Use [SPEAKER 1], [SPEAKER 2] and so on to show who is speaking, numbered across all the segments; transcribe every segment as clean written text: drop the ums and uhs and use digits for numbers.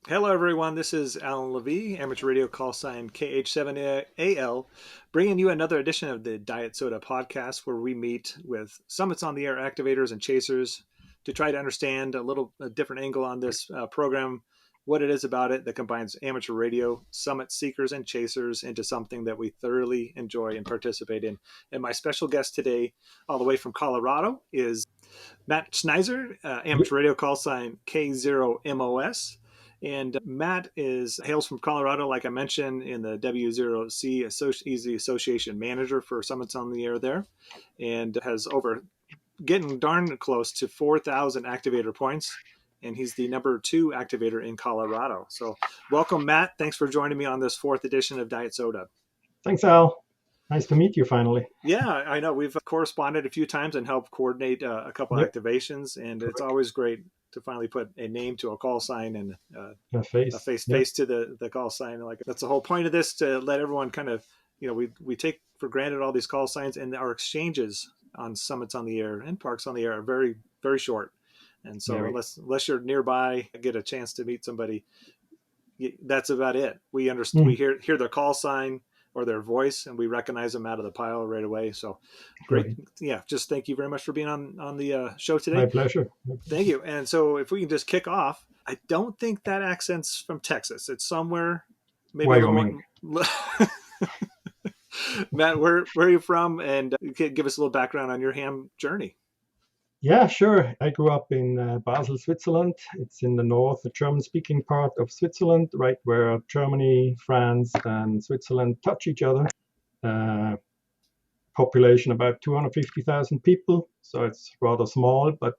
[SPEAKER 1] Hello, everyone. This is Alan Levy, amateur radio call sign KH7AL, bringing you another edition of the Diet SOTA podcast, where we meet with summits on the air activators and chasers to try to understand a different angle on this program, what it is about it that combines amateur radio, summit seekers, and chasers into something that we thoroughly enjoy and participate in. And my special guest today, all the way from Colorado, is Matt Schnizer,
[SPEAKER 2] Ye-
[SPEAKER 1] amateur radio call sign K0MOS. And Matt hails from Colorado, like I mentioned, in the W0C. He's the association manager for Summits on the Air there, and has over getting darn close to 4,000 activator points. And he's the number 2 activator in Colorado. So, welcome, Matt. Thanks for joining me on this 4th edition of Diet Soda.
[SPEAKER 2] Thanks, Al. Nice to meet you finally.
[SPEAKER 1] Yeah, I know. We've corresponded a few times and helped coordinate a couple
[SPEAKER 2] Yep,
[SPEAKER 1] activations, and it's
[SPEAKER 2] correct.
[SPEAKER 1] always great to finally put a name to a call sign and
[SPEAKER 2] A
[SPEAKER 1] a
[SPEAKER 2] face. Yep,
[SPEAKER 1] face to the call sign. Like that's the whole point of this, to let everyone kind of, we take for granted all these call signs, and our exchanges on Summits on the Air and Parks on the Air are very, very short. And so
[SPEAKER 2] very.
[SPEAKER 1] unless you're nearby, get a chance to meet somebody, that's about it. We understand. We
[SPEAKER 2] Mm,
[SPEAKER 1] hear their call sign or their voice, and we recognize them out of the pile right away. So great.
[SPEAKER 2] great.
[SPEAKER 1] Yeah, just thank you very much for being on the show
[SPEAKER 2] My
[SPEAKER 1] today.
[SPEAKER 2] pleasure. My
[SPEAKER 1] Thank
[SPEAKER 2] pleasure.
[SPEAKER 1] you. And so if we can just kick off, I don't think that accent's from Texas. It's somewhere maybe a little
[SPEAKER 2] Wyoming.
[SPEAKER 1] more. Matt, where are you from? And give us a little background on your ham journey.
[SPEAKER 2] Yeah, sure. I grew up in Basel, Switzerland. It's in the north, the German-speaking part of Switzerland, right where Germany, France, and Switzerland touch each other. Uh, Population about 250,000 people, so it's rather small, but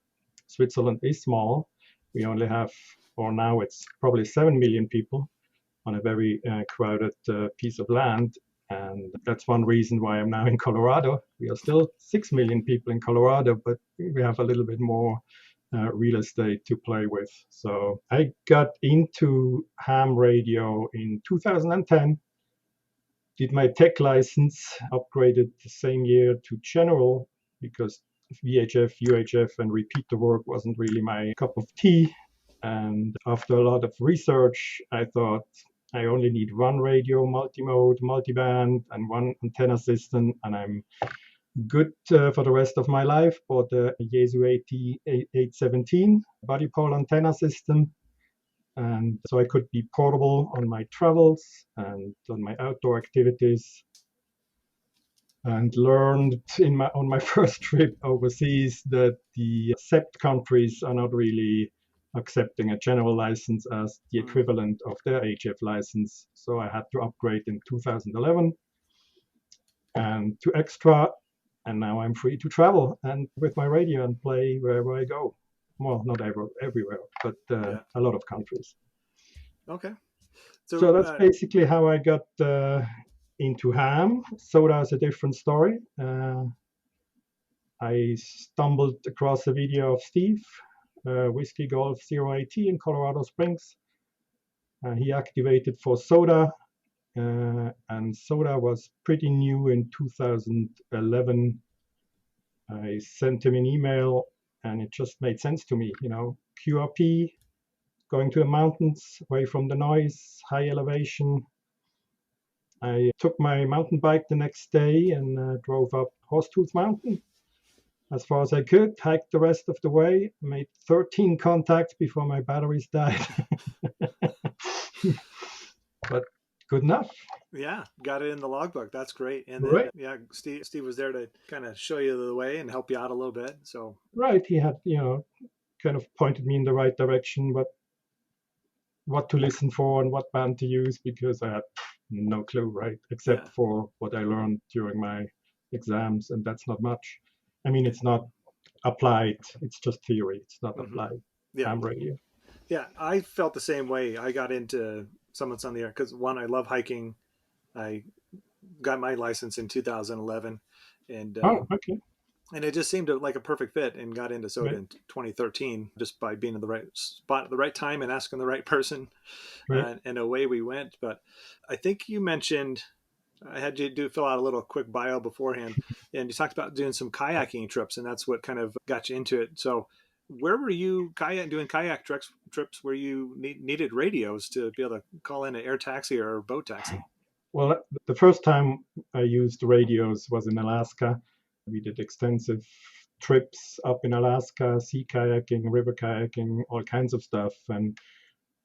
[SPEAKER 2] Switzerland is small. We only have, or now it's probably 7 million people on a very crowded piece of land. And that's one reason why I'm now in Colorado. We are still 6 million people in Colorado, but we have a little bit more real estate to play with. So I got into ham radio in 2010, did my tech license, upgraded the same year to general because VHF, UHF, and repeater work wasn't really my cup of tea. And after a lot of research, I thought I only need one radio, multimode, multiband, and one antenna system, and I'm good for the rest of my life. Bought the Yaesu AT817 body pole antenna system, and so I could be portable on my travels and on my outdoor activities. And learned on my first trip overseas that the CEPT countries are not really accepting a general license as the
[SPEAKER 1] Mm.
[SPEAKER 2] equivalent of their HF license. So I had to upgrade in 2011 and to extra, and now I'm free to travel and with my radio and play wherever I go. Well, not everywhere, but
[SPEAKER 1] Yeah.
[SPEAKER 2] a lot of countries.
[SPEAKER 1] Okay.
[SPEAKER 2] So
[SPEAKER 1] So
[SPEAKER 2] that's basically how I got into ham. Soda is a different story. I stumbled across a video of Steve, Whiskey Golf 0AT in Colorado Springs. He activated for Soda, and Soda was pretty new in 2011. I sent him an email, and it just made sense to me. QRP, going to the mountains, away from the noise, high elevation. I took my mountain bike the next day and drove up Horsetooth Mountain as far as I could, hiked the rest of the way, made 13 contacts before my batteries died. But good enough.
[SPEAKER 1] yeah, got it in the logbook. That's great. And then
[SPEAKER 2] Right.
[SPEAKER 1] yeah, Steve was there to kind of show you the way and help you out a little bit. So
[SPEAKER 2] Right. He had, kind of pointed me in the right direction, but what to listen for and what band to use because I had no clue, right?
[SPEAKER 1] yeah.
[SPEAKER 2] Except for what I learned during my exams, and that's not much. I mean, it's not applied, it's just theory, it's not
[SPEAKER 1] Hmm.
[SPEAKER 2] applied
[SPEAKER 1] Yeah.
[SPEAKER 2] ham radio.
[SPEAKER 1] Yeah, I felt the same way. I got into Summits on the Air because one, I love hiking. I got my license in 2011, and
[SPEAKER 2] Oh, okay.
[SPEAKER 1] and it just seemed like a perfect fit. And got into Soda
[SPEAKER 2] Right,
[SPEAKER 1] in 2013 just by being in the right spot at the right time and asking the right person,
[SPEAKER 2] right.
[SPEAKER 1] and away we went. But I think you mentioned I had you fill out a little quick bio beforehand, and you talked about doing some kayaking trips, and that's what kind of got you into it. So where were you doing kayak trips where you needed radios to be able to call in an air taxi or a boat taxi?
[SPEAKER 2] Well, the first time I used radios was in Alaska. We did extensive trips up in Alaska, sea kayaking, river kayaking, all kinds of stuff. And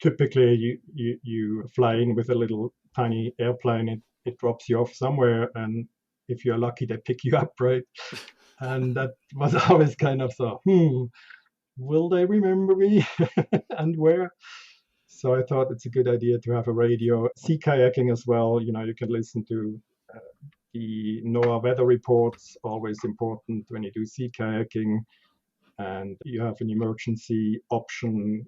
[SPEAKER 2] typically, you fly in with a little tiny airplane. It drops you off somewhere, and if you're lucky, they pick you up, right? And that was always kind of so, will they remember me and where? So I thought it's a good idea to have a radio. Sea kayaking as well, you can listen to the NOAA weather reports, always important when you do sea kayaking. And you have an emergency option,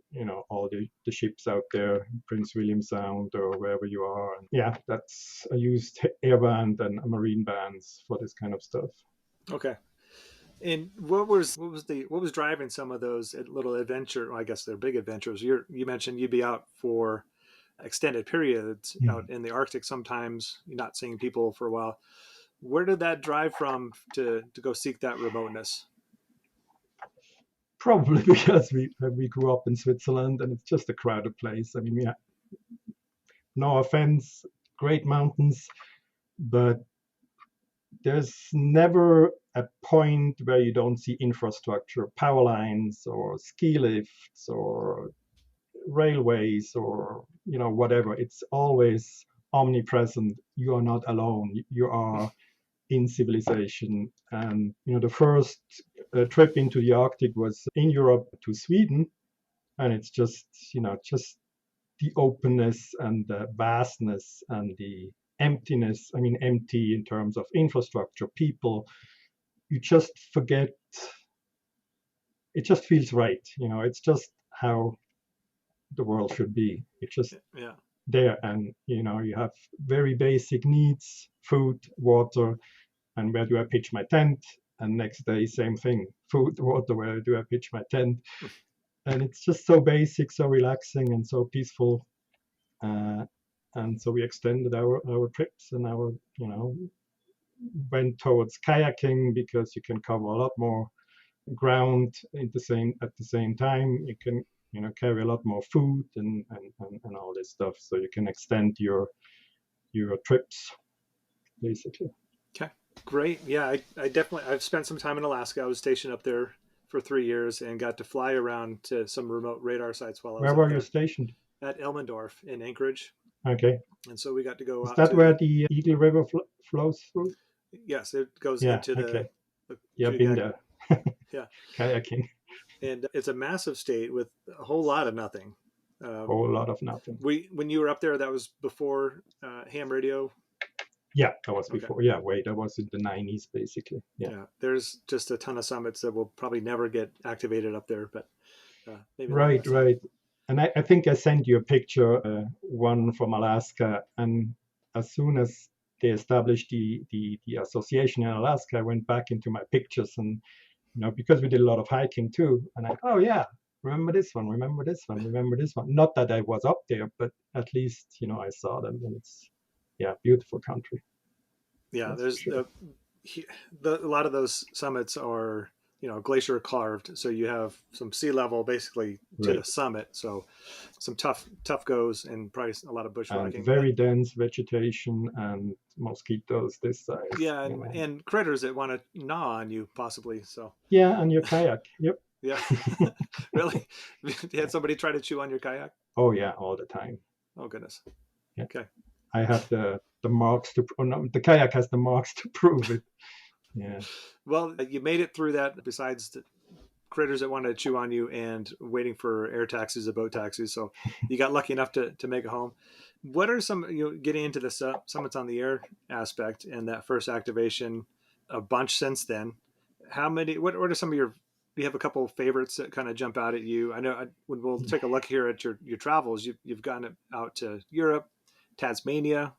[SPEAKER 2] all the ships out there, Prince William Sound or wherever you are. And yeah, I used airband and marine bands for this kind of stuff.
[SPEAKER 1] Okay. And what was driving some of those little adventure? Well, I guess they're big adventures. You mentioned you'd be out for extended periods out in the Arctic. Sometimes you're not seeing people for a while. Where did that drive from to go seek that remoteness?
[SPEAKER 2] Probably because we grew up in Switzerland and it's just a crowded place. I mean, no offense, great mountains, but there's never a point where you don't see infrastructure, power lines or ski lifts or railways or whatever. It's always omnipresent. You are not alone. You are in civilization. And the first trip into the Arctic was in Europe to Sweden, and it's just just the openness and the vastness and the emptiness. I mean, empty in terms of infrastructure, people. You just forget. It just feels right. It's just how the world should be. It's just there, and you have very basic needs: food, water, and where do I pitch my tent? And next day, same thing: food, water, where do I pitch my tent? And it's just so basic, so relaxing, and so peaceful. And so we extended our trips, and went towards kayaking because you can cover a lot more ground at the same time. You can carry a lot more food and all this stuff, so you can extend your trips basically.
[SPEAKER 1] Okay, great. Yeah, I've spent some time in Alaska. I was stationed up there for 3 years and got to fly around to some remote radar sites while I was
[SPEAKER 2] Where were you stationed?
[SPEAKER 1] At Elmendorf in Anchorage.
[SPEAKER 2] Okay.
[SPEAKER 1] And so we got to go
[SPEAKER 2] Is
[SPEAKER 1] out
[SPEAKER 2] that
[SPEAKER 1] to
[SPEAKER 2] where the Eagle River flows through?
[SPEAKER 1] Yes, it goes into
[SPEAKER 2] okay.
[SPEAKER 1] the
[SPEAKER 2] been there.
[SPEAKER 1] Yeah,
[SPEAKER 2] kayaking.
[SPEAKER 1] And it's a massive state with a whole lot of nothing.
[SPEAKER 2] Whole lot of nothing.
[SPEAKER 1] When you were up there, that was before ham radio.
[SPEAKER 2] Yeah, that was before. Okay. Yeah, that was in the 90s, basically. Yeah.
[SPEAKER 1] There's just a ton of summits that will probably never get activated up there, but maybe.
[SPEAKER 2] Right. And I think I sent you a picture, one from Alaska, and as soon as they established the association in Alaska, I went back into my pictures, and because we did a lot of hiking too, and remember this one, remember this one, remember this one. Not that I was up there, but at least I saw them, and it's beautiful country.
[SPEAKER 1] Yeah, there's sure. A lot of those summits are glacier carved, so you have some sea level basically to the summit, so some tough goes and probably a lot of bushwhacking.
[SPEAKER 2] And very dense vegetation and mosquitoes this size.
[SPEAKER 1] Yeah, and critters that want to gnaw on you possibly. So
[SPEAKER 2] yeah, and your kayak. Yep.
[SPEAKER 1] Yeah. Really? You had somebody try to chew on your kayak?
[SPEAKER 2] Oh yeah, all the time.
[SPEAKER 1] Oh goodness.
[SPEAKER 2] Yeah.
[SPEAKER 1] Okay.
[SPEAKER 2] I have the marks to. Oh, no, the kayak has the marks to prove it. Yeah.
[SPEAKER 1] Well, you made it through that. Besides the critters that wanted to chew on you and waiting for air taxis or boat taxis, so you got lucky enough to make it home. What are some getting into the summits on the air aspect and that first activation? A bunch since then. How many? What are some of your? Do you have a couple of favorites that kind of jump out at you? I know when we'll take a look here at your travels, you've gotten it out to Europe, Tasmania,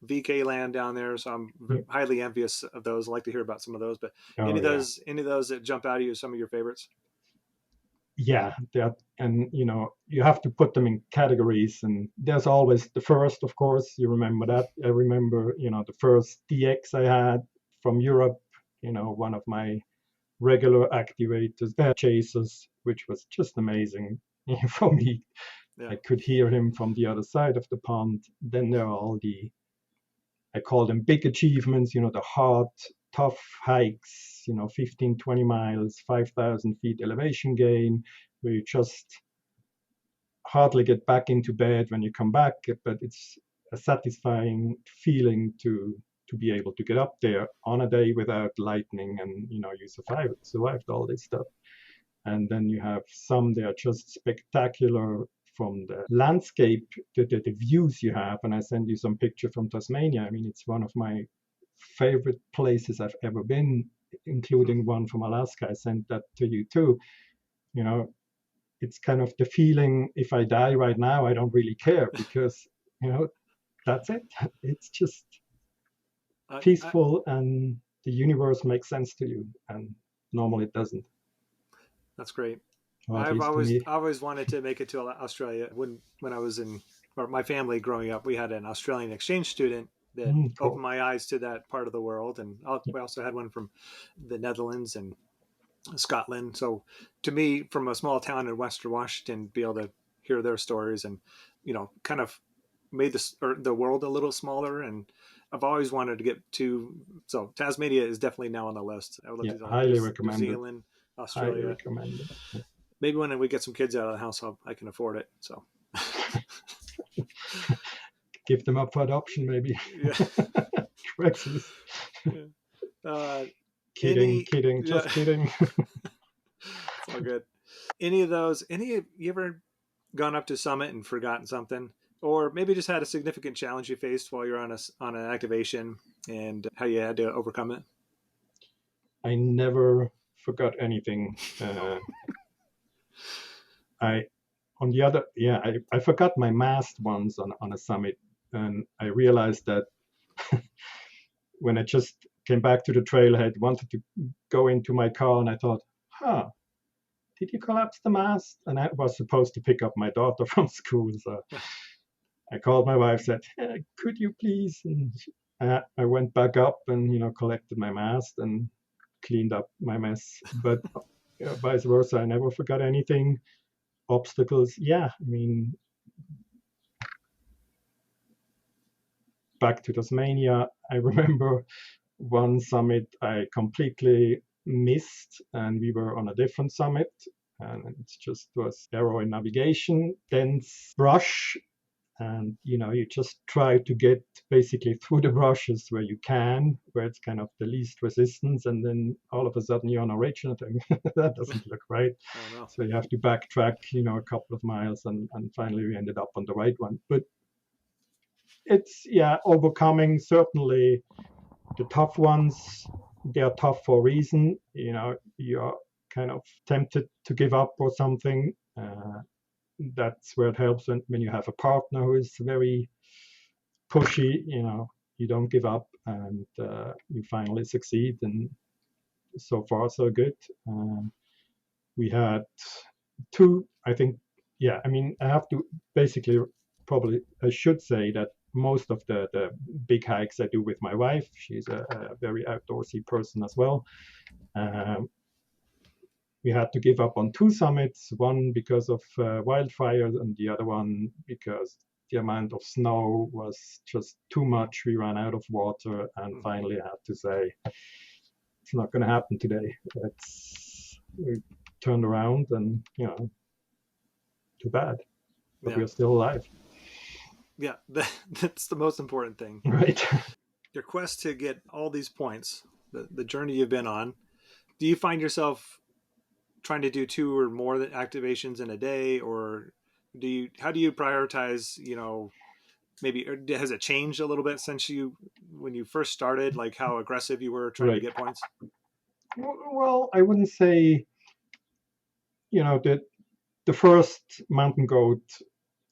[SPEAKER 1] VK land down there. So I'm highly envious of those. I'd like to hear about some of those, but any of those that jump out at you, some of your favorites?
[SPEAKER 2] Yeah, and you have to put them in categories, and there's always the first, of course. You remember that. I remember, the first DX I had from Europe, one of my regular activators, chasers, which was just amazing for me.
[SPEAKER 1] Yeah.
[SPEAKER 2] I could hear him from the other side of the pond. Then there are all the, I call them big achievements, the hard, tough hikes, 15, 20 miles, 5,000 feet elevation gain, where you just hardly get back into bed when you come back, but it's a satisfying feeling to be able to get up there on a day without lightning, and you survived all this stuff. And then you have some that are just spectacular from the landscape, the views you have. And I send you some picture from Tasmania. I mean, it's one of my favorite places I've ever been, including one from Alaska. I sent that to you too. It's kind of the feeling, if I die right now, I don't really care, because that's it. It's just peaceful, and the universe makes sense to you, and normally it doesn't.
[SPEAKER 1] That's great.
[SPEAKER 2] Or at
[SPEAKER 1] I've
[SPEAKER 2] least to
[SPEAKER 1] always
[SPEAKER 2] me.
[SPEAKER 1] always wanted to make it to Australia. When I was in, or my family growing up, we had an Australian exchange student that opened
[SPEAKER 2] Cool.
[SPEAKER 1] my eyes to that part of the world, and we also had one from the Netherlands and Scotland. So to me, from a small town in Western Washington, be able to hear their stories and kind of made the world a little smaller. And I've always wanted to get to. So Tasmania is definitely now on the list. I would love to
[SPEAKER 2] Highly
[SPEAKER 1] New
[SPEAKER 2] recommend it.
[SPEAKER 1] Zealand,
[SPEAKER 2] Highly
[SPEAKER 1] Australia.
[SPEAKER 2] recommend it. Yeah.
[SPEAKER 1] Maybe when we get some kids out of the house, I can afford it. So
[SPEAKER 2] Give them up for adoption, maybe.
[SPEAKER 1] yeah.
[SPEAKER 2] Craigslist.
[SPEAKER 1] Any
[SPEAKER 2] kidding, just kidding.
[SPEAKER 1] It's all good. Any of those? You ever gone up to summit and forgotten something, or maybe just had a significant challenge you faced while you're on an activation, and how you had to overcome it?
[SPEAKER 2] I never forgot anything. I forgot my mask once on a summit, and I realized that when I just came back to the trailhead, wanted to go into my car, and I thought, did you collapse the mast? And I was supposed to pick up my daughter from school, so I called my wife, said, could you please? And I went back up and collected my mast and cleaned up my mess. But vice versa, I never forgot anything. Obstacles, I mean, back to Tasmania, I remember one summit I completely missed, and we were on a different summit, and it just was error in navigation, dense brush, and you just try to get basically through the brushes where you can, where it's kind of the least resistance, and then all of a sudden you're on a ridge, and I think that doesn't look right.
[SPEAKER 1] Oh, no.
[SPEAKER 2] So you have to backtrack a couple of miles, and finally we ended up on the right one. But it's overcoming certainly the tough ones. They are tough for a reason. You're kind of tempted to give up or something. That's where it helps when you have a partner who is very pushy. You don't give up, and you finally succeed. And so far, so good. We had two, I think. Yeah, I mean, I have to basically, probably I should say that most of the big hikes I do with my wife. She's a very outdoorsy person as well. We had to give up on two summits, one because of wildfires, and the other one because the amount of snow was just too much. We ran out of water, and finally I had to say, it's not going to happen today. We turned around, and too bad, but we're still alive.
[SPEAKER 1] Yeah, that's the most important thing.
[SPEAKER 2] Right.
[SPEAKER 1] Your quest to get all these points, the journey you've been on, do you find yourself trying to do 2 or more activations in a day, or how do you prioritize, maybe, or has it changed a little bit since when you first started, like how aggressive you were trying to get points?
[SPEAKER 2] Well, I wouldn't say, that the first mountain goat,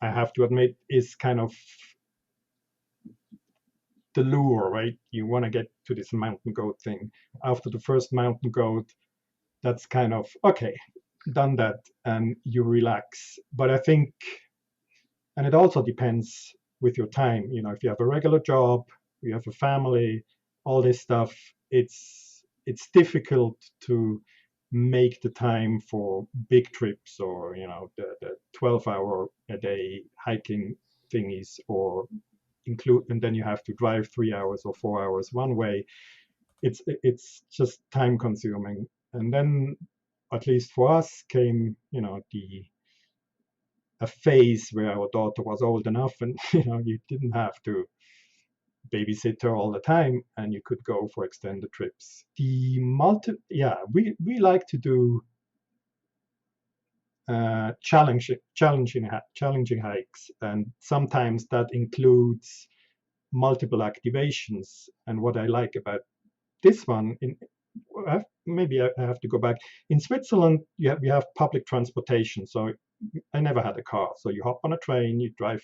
[SPEAKER 2] I have to admit, is kind of the lure, right? You want to get to this mountain goat thing. After the first mountain goat, that's kind of, okay, done that, and you relax. But I think, and it also depends with your time, if you have a regular job, you have a family, all this stuff, it's it's difficult to make the time for big trips, or the 12-hour a day hiking thingies, or include, and then you have to drive 3 hours or 4 hours one way. It's just time consuming. And then, at least for us, came the a phase where our daughter was old enough, and you didn't have to babysit her all the time, and you could go for extended trips. We like to do challenging hikes, and sometimes that includes multiple activations. And what I like about this one, maybe I have to go back. In Switzerland, you have public transportation, so I never had a car. So you hop on a train, you drive,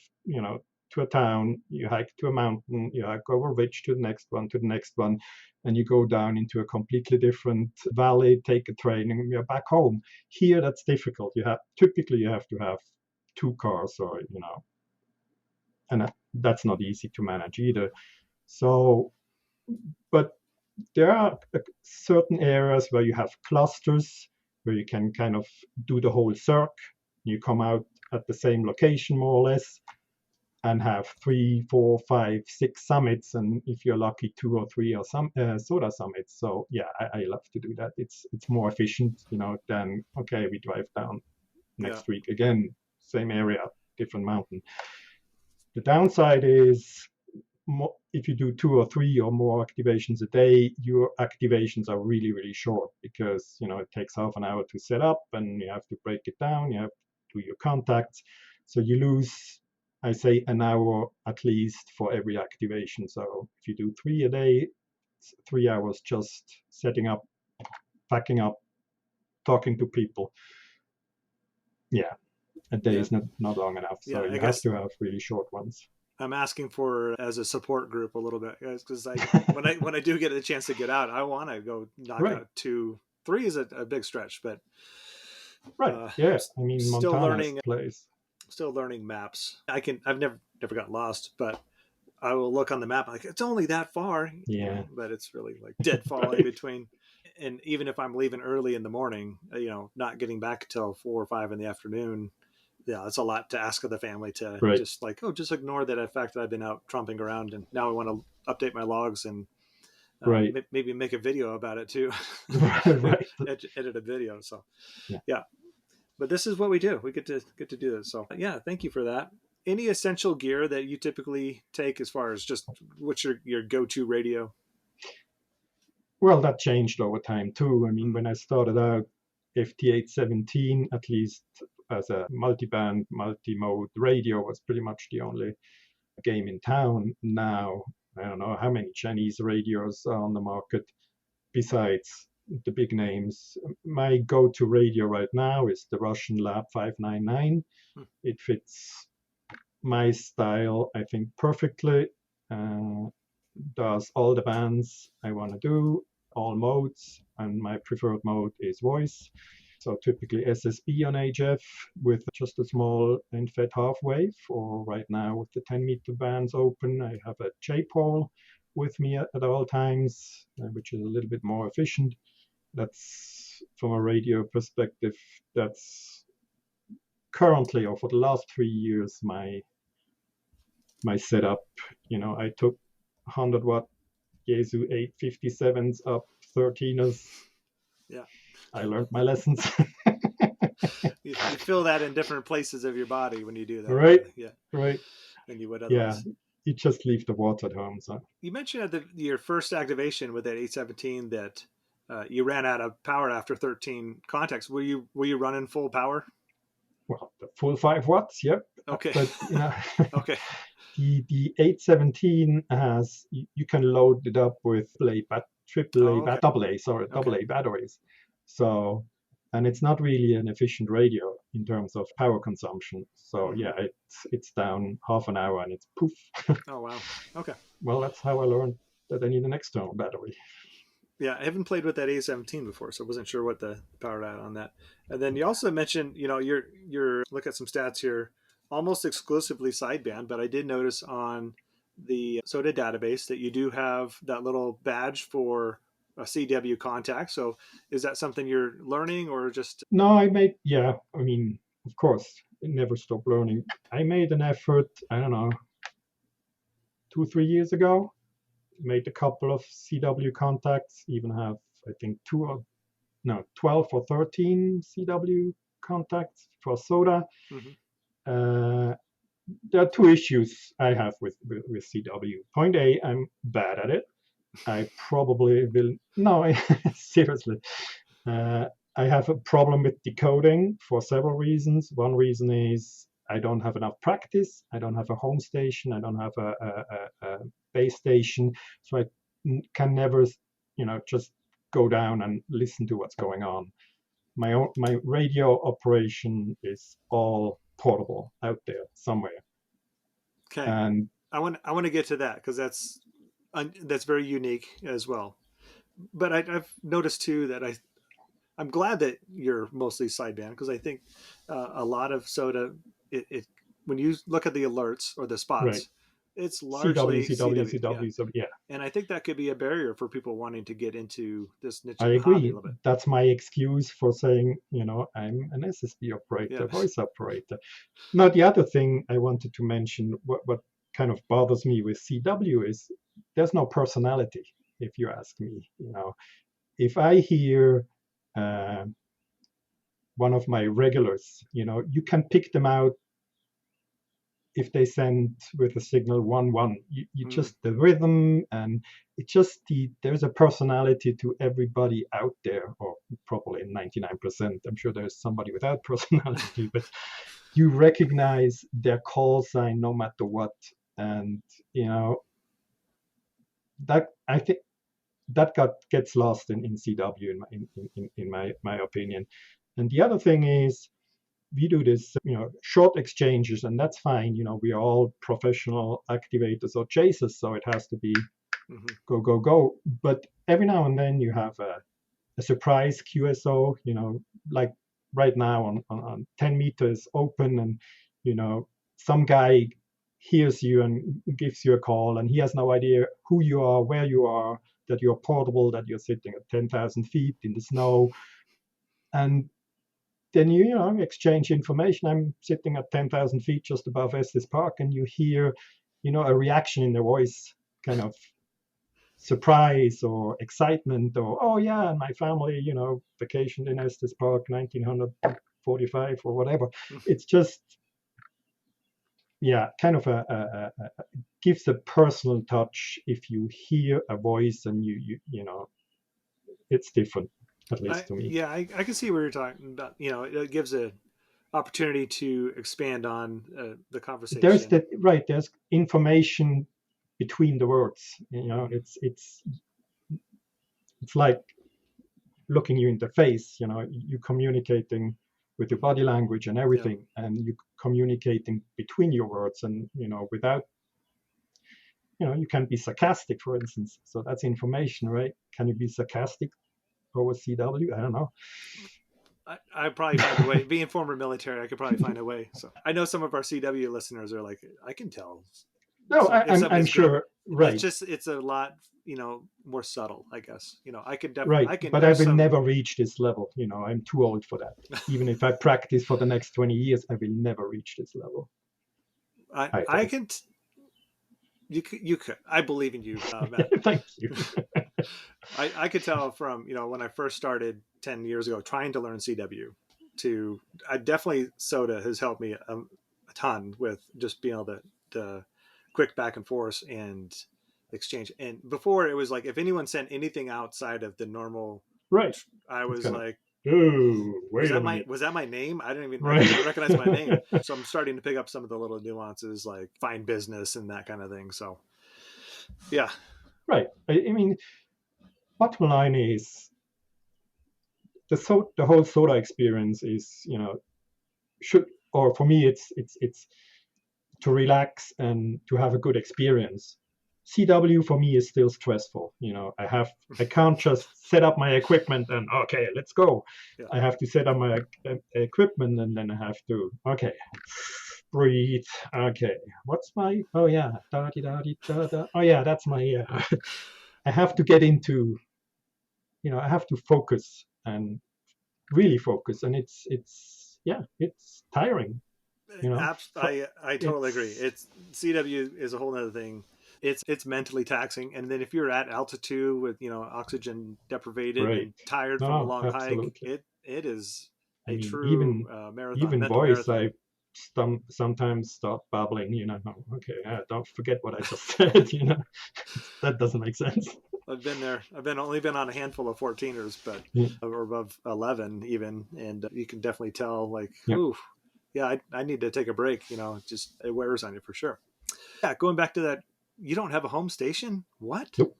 [SPEAKER 2] to a town, you hike to a mountain, you hike over a ridge to the next one, and you go down into a completely different valley, take a train, and you're back home. Here, that's difficult. Typically you have to have two cars, or and that's not easy to manage either. So, but there are certain areas where you have clusters where you can kind of do the whole circ. You come out at the same location, more or less, and have 3, 4, 5, 6 summits, and if you're lucky, 2 or 3 or some SOTA summits. So yeah, I love to do that. It's more efficient, than okay, we drive down next week again, same area, different mountain. The downside is, if you do 2 or 3 or more activations a day, your activations are really, really short, because it takes half an hour to set up, and you have to break it down, you have to do your contacts. So you lose, I say, an hour at least for every activation. So if you do 3 a day, it's 3 hours just setting up, packing up, talking to people. Yeah, a day is not long enough. So you have to have really short ones.
[SPEAKER 1] I'm asking for as a support group a little bit, guys, because when I do get a chance to get out, I want to go knock out 2, 3 is a big stretch, but
[SPEAKER 2] yeah. I mean,
[SPEAKER 1] still
[SPEAKER 2] Montana's place.
[SPEAKER 1] Still learning maps. I've never got lost, but I will look on the map like it's only that far.
[SPEAKER 2] Yeah,
[SPEAKER 1] but it's really like deadfall in between. And even if I'm leaving early in the morning, not getting back till 4 or 5 in the afternoon, yeah, it's a lot to ask of the family to just just ignore that fact that I've been out tromping around, and now I want to update my logs and maybe make a video about it too. Edit a video. So yeah, but this is what we do. We get to do this. So yeah, thank you for that. Any essential gear that you typically take, as far as just what's your go-to radio?
[SPEAKER 2] Well, that changed over time too. I mean, when I started out, FT817, at least as a multi-band, multi-mode radio, was pretty much the only game in town. Now, I don't know how many Chinese radios are on the market besides the big names. My go-to radio right now is the Russian Lab 599. It fits my style, I think, perfectly. Does all the bands I want to do, all modes, and my preferred mode is voice. So typically SSB on HF with just a small end-fed half wave, or right now with the 10-meter bands open, I have a J-pole with me at all times, which is a little bit more efficient. That's, from a radio perspective, that's currently, or for the last 3 years, my setup. I took 100-watt Yaesu 857s up 13ers.
[SPEAKER 1] Yeah,
[SPEAKER 2] I learned my lessons.
[SPEAKER 1] you feel that in different places of your body when you do that,
[SPEAKER 2] right?
[SPEAKER 1] Yeah,
[SPEAKER 2] right.
[SPEAKER 1] Than you would otherwise.
[SPEAKER 2] Yeah, you just leave the watch at home. So
[SPEAKER 1] you mentioned at your first activation with that 817 that you ran out of power after 13 contacts. Were you running full power?
[SPEAKER 2] Well, the full 5 watts, yep.
[SPEAKER 1] Okay.
[SPEAKER 2] But
[SPEAKER 1] okay.
[SPEAKER 2] The 817 has, you can load it up with double A batteries. So, and it's not really an efficient radio in terms of power consumption. So yeah, it's down half an hour and it's poof.
[SPEAKER 1] Oh wow. Okay.
[SPEAKER 2] Well, that's how I learned that I need an external battery.
[SPEAKER 1] Yeah, I haven't played with that A17 before, so I wasn't sure what the power out on that. And then you also mentioned, you're look at some stats here, almost exclusively sideband, but I did notice on the SOTA database that you do have that little badge for a CW contact. So is that something you're learning or just?
[SPEAKER 2] No, yeah, I mean, of course, I never stop learning. I made an effort, I don't know, 2, 3 years ago, made a couple of CW contacts, even have, I think, 12 or 13 CW contacts for SOTA.
[SPEAKER 1] Mhm.
[SPEAKER 2] Uh, there are two issues I have with CW. Point A, I'm bad at it. I probably will, no, seriously. Uh, I have a problem with decoding for several reasons. One reason is I don't have enough practice. I don't have a home station. I don't have a base station. So I can never, just go down and listen to what's going on. My radio operation is all portable out there somewhere.
[SPEAKER 1] Okay.
[SPEAKER 2] And
[SPEAKER 1] I want to get to that because that's very unique as well. But I've noticed too that I'm glad that you're mostly sideband because I think a lot of SOTA it when you look at the alerts or the
[SPEAKER 2] right,
[SPEAKER 1] spots, it's
[SPEAKER 2] CW,
[SPEAKER 1] largely
[SPEAKER 2] CW,
[SPEAKER 1] CW. Yeah,
[SPEAKER 2] CW, CW, yeah.
[SPEAKER 1] and I think that could be a barrier for people wanting to get into this niche
[SPEAKER 2] I
[SPEAKER 1] of the hobby a
[SPEAKER 2] agree.
[SPEAKER 1] little bit.
[SPEAKER 2] That's my excuse for saying, I'm an SSB
[SPEAKER 1] Yeah.
[SPEAKER 2] operator, voice operator. Now, the other thing I wanted to mention, what kind of bothers me with CW is there's no personality, if you ask me. If I hear uh, one of my regulars, you can pick them out if they send with a signal 1-1. You
[SPEAKER 1] Mm.
[SPEAKER 2] just the rhythm, and it just there's a personality to everybody out there, or probably 99%. I'm sure there's somebody without personality, but you recognize their call sign no matter what. And that, I think, that gets lost in CW in my opinion. And the other thing is, we do this, short exchanges, and that's fine. We are all professional activators or chasers, so it has to be
[SPEAKER 1] Hmm.
[SPEAKER 2] go, go, go. But every now and then you have a surprise QSO, like right now on 10 meters open, and, some guy hears you and gives you a call, and he has no idea who you are, where you are, that you're portable, that you're sitting at 10,000 feet in the snow. And then exchange information. I'm sitting at 10,000 feet just above Estes Park, and you hear, a reaction in the voice, kind of surprise or excitement, or, oh yeah, my family, vacationed in Estes Park 1945 or whatever. It's just, yeah, kind of gives a personal touch if you hear a voice, and it's different, at least to me.
[SPEAKER 1] I can see what you're talking about. It gives a opportunity to expand on the
[SPEAKER 2] There's
[SPEAKER 1] conversation.
[SPEAKER 2] that, right, there's information between the words.
[SPEAKER 1] Hmm.
[SPEAKER 2] It's like looking you in the face. You communicating with your body language and
[SPEAKER 1] Yeah.
[SPEAKER 2] everything, and you communicating between your words, and without, you can be sarcastic, for instance. So that's information, right? Can you be sarcastic over CW? I don't know.
[SPEAKER 1] I probably find a way. Being former military, I could probably find a way. So I know some of our CW listeners are like, I can tell
[SPEAKER 2] No,
[SPEAKER 1] if
[SPEAKER 2] I'm
[SPEAKER 1] somebody's grumpy.
[SPEAKER 2] sure, right,
[SPEAKER 1] It's a lot, more subtle, I guess. I could definitely,
[SPEAKER 2] right.
[SPEAKER 1] I can.
[SPEAKER 2] But I
[SPEAKER 1] There's
[SPEAKER 2] will
[SPEAKER 1] some.
[SPEAKER 2] never reach this level. I'm too old for that. Even if I practice for the next 20 years, I will never reach this level, I
[SPEAKER 1] I
[SPEAKER 2] think.
[SPEAKER 1] can. You could. I believe in you, Matt.
[SPEAKER 2] Thank you.
[SPEAKER 1] I could tell from when I first started 10 years ago trying to learn CW. I definitely SOTA has helped me a ton with just being able to quick back and forth and exchange. And before it was like if anyone sent anything outside of the normal,
[SPEAKER 2] Right.
[SPEAKER 1] I
[SPEAKER 2] It's
[SPEAKER 1] was
[SPEAKER 2] kind of,
[SPEAKER 1] like,
[SPEAKER 2] oh,
[SPEAKER 1] was
[SPEAKER 2] wait a
[SPEAKER 1] that my
[SPEAKER 2] minute.
[SPEAKER 1] was that my name? I
[SPEAKER 2] Right.
[SPEAKER 1] didn't even recognize my name. So I'm starting to pick up some of the little nuances like fine business and that kind of thing. So yeah.
[SPEAKER 2] Right. I mean, bottom line is the whole soda experience is, should, or for me, it's to relax and to have a good experience. CW for me is still stressful. I can't just set up my equipment and, okay, let's go.
[SPEAKER 1] Yeah.
[SPEAKER 2] I have to set up my equipment, and then I have to, okay, breathe. Okay, what's my, oh yeah, da da da da da. Oh yeah, that's my, I have to get into I have to focus and really focus, and it's tiring.
[SPEAKER 1] I totally agree.
[SPEAKER 2] It's
[SPEAKER 1] It's CW is a whole other thing. It's mentally taxing, and then if you're at altitude with oxygen deprivated
[SPEAKER 2] right.
[SPEAKER 1] and tired from a
[SPEAKER 2] No,
[SPEAKER 1] long hike,
[SPEAKER 2] absolutely.
[SPEAKER 1] it is
[SPEAKER 2] I
[SPEAKER 1] a
[SPEAKER 2] mean,
[SPEAKER 1] true marathon,
[SPEAKER 2] even
[SPEAKER 1] mental
[SPEAKER 2] voice,
[SPEAKER 1] marathon.
[SPEAKER 2] I sometimes start babbling. Okay, don't forget what I just said. That doesn't make sense.
[SPEAKER 1] I've been there. I've been only been on a handful of 14ers, but
[SPEAKER 2] Yeah,
[SPEAKER 1] or above 11 even, and you can definitely tell like,
[SPEAKER 2] yeah.
[SPEAKER 1] ooh, yeah, I need to take a break. Just it wears on you for sure. Yeah, going back to that, you don't have a home station? What?
[SPEAKER 2] Nope,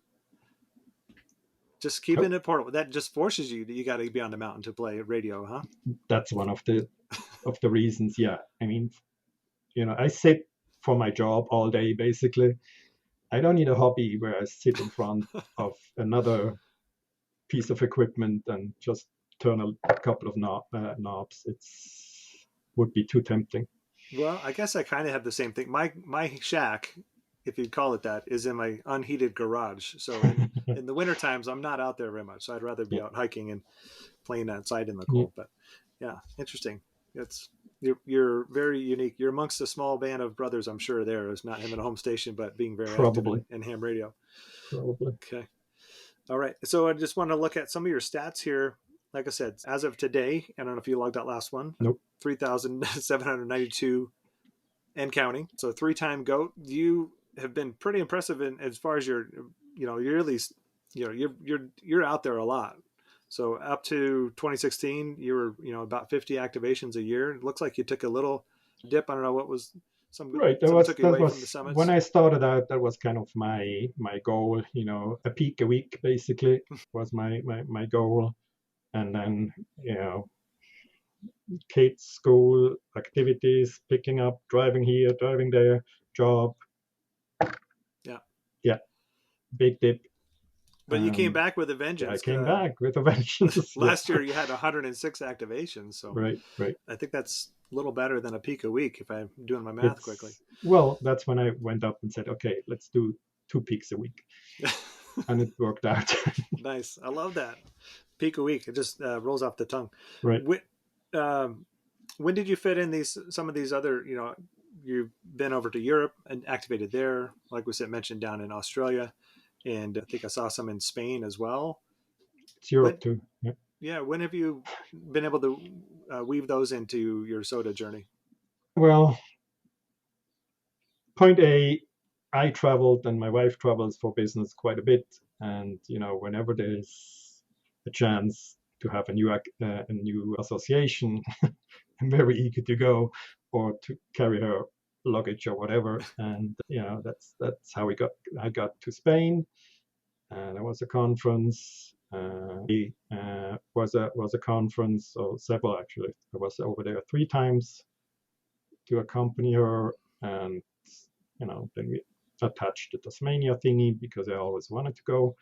[SPEAKER 1] Just keeping
[SPEAKER 2] nope.
[SPEAKER 1] it portable. That just forces you. You got to be on the mountain to play radio, huh?
[SPEAKER 2] That's one of the reasons. Yeah, I mean, I sit for my job all day basically. I don't need a hobby where I sit in front of another piece of equipment and just turn a couple of knobs. It's would be too tempting.
[SPEAKER 1] Well, I guess I kind of have the same thing. My shack, if you'd call it that, is in my unheated garage. So in the winter times, I'm not out there very much. So I'd rather be
[SPEAKER 2] Yeah,
[SPEAKER 1] out hiking and playing outside in the
[SPEAKER 2] yeah,
[SPEAKER 1] cold. But yeah, interesting. It's you're very unique. You're amongst a small band of brothers, I'm sure. There is not having a home station, but being very active
[SPEAKER 2] probably,
[SPEAKER 1] in ham radio.
[SPEAKER 2] probably.
[SPEAKER 1] Okay. All right. So I just want to look at some of your stats here. Like I said, as of today, I don't know if you logged that last one,
[SPEAKER 2] Nope.
[SPEAKER 1] 3,792 and counting. So three-time GOAT. You have been pretty impressive in as far as you're at least, you're out there a lot. So up to 2016, you were, about 50 activations a year. It looks like you took a little dip. I don't know what was
[SPEAKER 2] Right. That
[SPEAKER 1] some
[SPEAKER 2] was
[SPEAKER 1] took you
[SPEAKER 2] that
[SPEAKER 1] away from the
[SPEAKER 2] was when
[SPEAKER 1] summits.
[SPEAKER 2] I started out. That was kind of my goal. A peak a week basically was my goal, and then you know kids, school, activities, picking up, driving here, driving there, job.
[SPEAKER 1] Yeah.
[SPEAKER 2] Yeah, big dip.
[SPEAKER 1] But you came
[SPEAKER 2] And
[SPEAKER 1] back with a
[SPEAKER 2] I
[SPEAKER 1] vengeance.
[SPEAKER 2] came back with a vengeance. Yeah,
[SPEAKER 1] Last year you had 106 activations. So
[SPEAKER 2] right, right.
[SPEAKER 1] I think that's a little better than a peak a week if I'm doing my math quickly.
[SPEAKER 2] That's when I went up and said, okay, let's do 2 peaks a week, and it worked out.
[SPEAKER 1] Nice. I love that. Peak a week. It just rolls off the tongue.
[SPEAKER 2] Right.
[SPEAKER 1] When, um, when did you fit in some of these other, you've been over to Europe and activated there, like we said, mentioned down in Australia. And I think I saw some in Spain as well.
[SPEAKER 2] It's Europe
[SPEAKER 1] When,
[SPEAKER 2] too. Yeah.
[SPEAKER 1] yeah, when have you been able to weave those into your soda journey?
[SPEAKER 2] Well, point A, I traveled and my wife travels for business quite a bit, and whenever there's a chance to have a new association, I'm very eager to go, or to carry her luggage or whatever. And that's how I got to Spain, and there was a conference. Was a conference, or several actually. I was over there 3 times to accompany her, and then we attached the Tasmania thingy because I always wanted to go.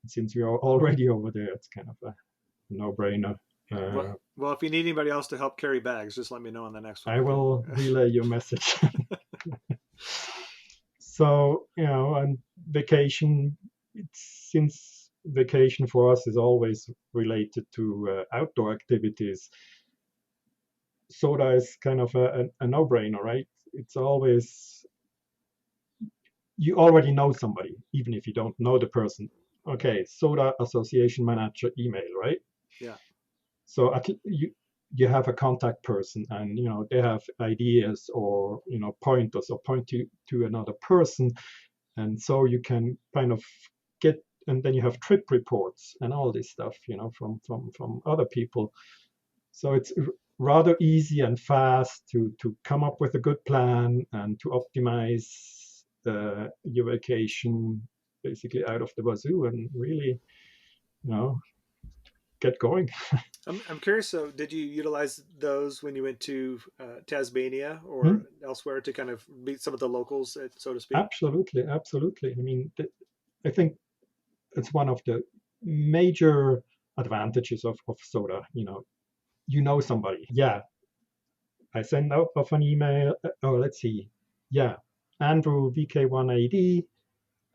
[SPEAKER 2] And since we are already over there, it's kind of a no-brainer.
[SPEAKER 1] Well, if you need anybody else to help carry bags, just let me know on the next one.
[SPEAKER 2] I
[SPEAKER 1] Okay.
[SPEAKER 2] will relay your message. So, and vacation, since vacation for us is always related to outdoor activities, soda is kind of a no-brainer, right? It's always, you already know somebody, even if you don't know the person. Okay, soda association manager email, right?
[SPEAKER 1] Yeah.
[SPEAKER 2] So you have a contact person, and they have ideas, or pointers, or point to another person, and so you can kind of get, and then you have trip reports and all this stuff, from other people. So it's rather easy and fast to come up with a good plan and to optimize your vacation basically out of the wazoo, and really, get going.
[SPEAKER 1] I'm curious. So, did you utilize those when you went to Tasmania
[SPEAKER 2] Hmm?
[SPEAKER 1] or elsewhere to kind of meet some of the locals, so to speak?
[SPEAKER 2] Absolutely, absolutely. I mean, I think it's one of the major advantages of soda. Somebody. Yeah, I send out of an email. Oh, let's see. Yeah, Andrew VK1AD.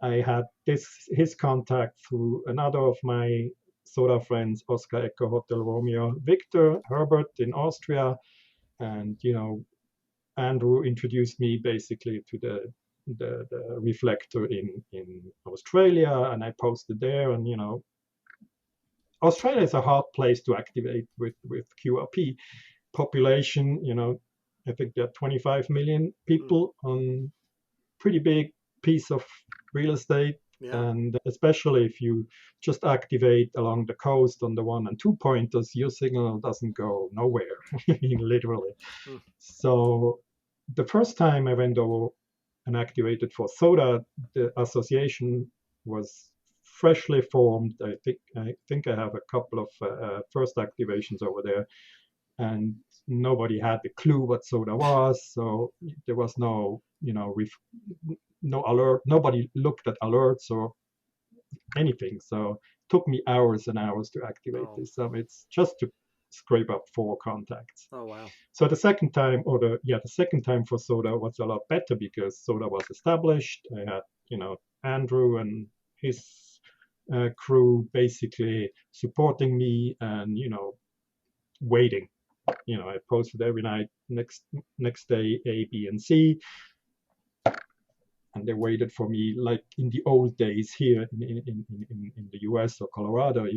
[SPEAKER 2] I had his contact through another of my soda friends, Oscar Echo Hotel Romeo Victor, Herbert in Austria, and Andrew introduced me basically to the reflector in Australia, and I posted there, and Australia is a hard place to activate with QRP population. I think there are 25 million people on pretty big piece of real estate.
[SPEAKER 1] Yeah.
[SPEAKER 2] And especially if you just activate along the coast on the 1 and 2 pointers, your signal doesn't go nowhere, literally.
[SPEAKER 1] Mm.
[SPEAKER 2] So the first time I went over and activated for SOTA, the association was freshly formed. I think I have a couple of first activations over there, and nobody had a clue what SOTA was. So there was no no alert. Nobody looked at alerts or anything. So it took me hours and hours to activate this. It's just to scrape up 4 contacts.
[SPEAKER 1] Oh wow.
[SPEAKER 2] So the second time, the second time for SOTA was a lot better because SOTA was established. I had Andrew and his crew basically supporting me and waiting. I posted every night, next day A, B, and C, and they waited for me like in the old days here in the US or Colorado.